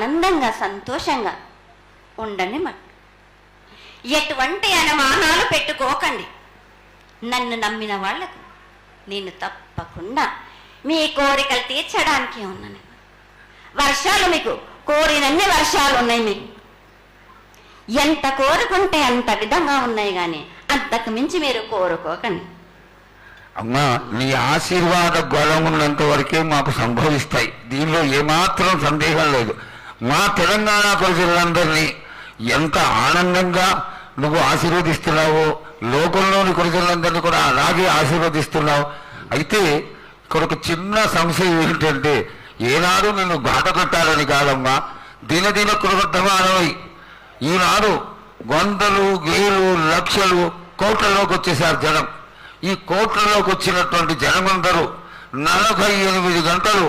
ఆనందంగా సంతోషంగా ఉండండి. ఎటువంటి అనుమానాలు పెట్టుకోకండి. నన్ను నమ్మిన వాళ్లకు నేను తప్పకుండా మీ కోరికలు తీర్చడానికి ఉన్నాను. వర్షాలు మీకు కోరినన్ని వర్షాలు ఉన్నాయి. మీకు ఎంత కోరుకుంటే అంత విధంగా ఉన్నాయి, కానీ అంతకు మించి మీరు కోరుకోకండి. అమ్మా, నీ ఆశీర్వాద గౌరవం ఉన్నంత వరకే మాకు సంభవిస్తాయి. దీనిలో ఏమాత్రం సందేహం లేదు. మా తెలంగాణ ప్రజలందరినీ ఎంత ఆనందంగా నువ్వు ఆశీర్వదిస్తున్నావో, లోకంలోని ప్రజలందరినీ కూడా అలాగే ఆశీర్వదిస్తున్నావు. అయితే ఇక్కడ ఒక చిన్న సంశయం ఏంటంటే, ఏనాడు నిన్ను బాట కట్టాలని కాదమ్మా, దినదిన కృతమానమై ఈనాడు వందలు వేలు లక్షలు కోట్లలోకి వచ్చేసారు జనం. ఈ కోట్లలోకి వచ్చినటువంటి జనమందరూ 48 గంటలు